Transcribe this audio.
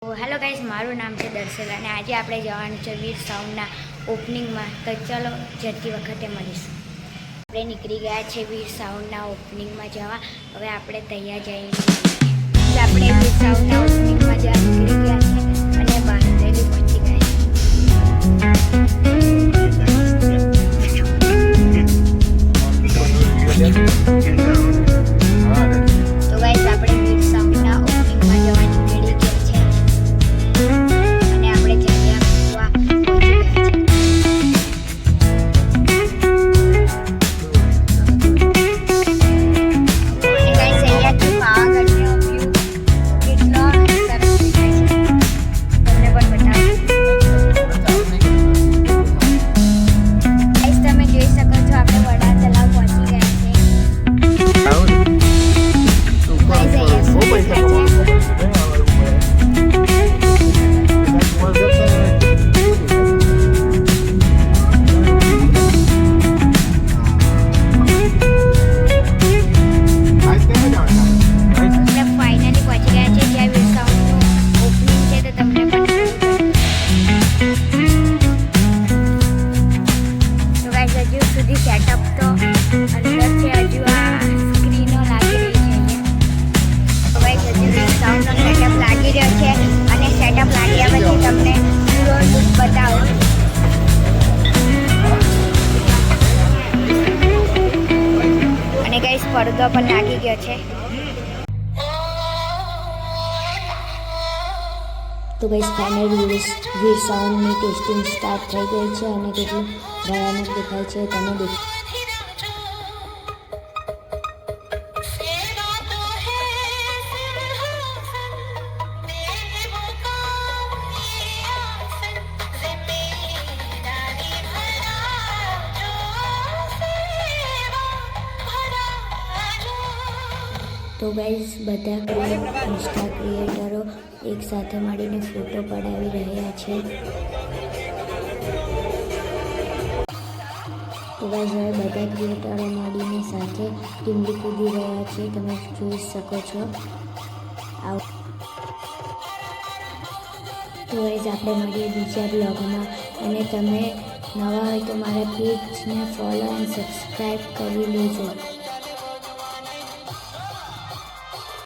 Hello guys, મારું નામ છે દર્શેલા અને આજે આપણે જવાનું છે વીર સાઉન્ડના ઓપનિંગમાં. તો ચલો જતી વખતે મળીશું. આપણે નીકળી ગયા છે વીર સાઉન્ડના ઓપનિંગમાં જવા. હવે આપણે તૈયાર જઈને આપણે વીર સાઉન્ડના ઓપનિંગમાં જવા નીકળી ગયા છે અને બાંધેલી પહોંચી ગયા છે. તો ગાઈઝ આપણે વીર સાઉન્ડના ઓપનિંગમાં જવા નીકળી ગયા છે અને આપણે જગ્યા મૂકવા પહોંચી ગયા છે. અને ગાઈઝ અહીંયાથી પાવાગઢનો વ્યૂ કેટલો સરસ દેખાય છે, તમને પણ બતાવું. ગાઈઝ તમે જોઈ શકો છો આપણે વડા તલાવ પહોંચી ગયા છે. ગાઈઝ અહીંયા શું દેખાય છે? સેટઅપ તો અંદરથી હજુ આ સ્ક્રીનો લાગી રહી છે. હવે હજુ સાઉન્ડનો સેટઅપ લાગી રહ્યો છે અને સેટઅપ લાગ્યા પછી તમને પૂરો લુક બતાવો. અને ગાઈસ પડદો પણ લાગી ગયો છે. તો ગાઈસ ફાઇનલી વીર સાઉન્ડની ટેસ્ટિંગ સ્ટાર્ટ થઈ ગઈ છે અને કેટલું ભયાનક દેખાય છે તમે દેખો. તો ગાઈઝ બધા ઇન્સ્ટા ક્રિએટરો એક સાથે મળીને ફોટો પડાવી રહ્યા છે. તો ગાઈઝ હવે બધા ક્રિએટરો મળીને સાથે ટીમલી કૂદી રહ્યા છે, તમે જોઈ શકો છો. તો ગાઈઝ આપણે મળીએ બીજા બ્લોગમાં અને તમે નવા હોય તો મારા પેજને ફોલો અને સબસ્ક્રાઈબ કરી લેજો.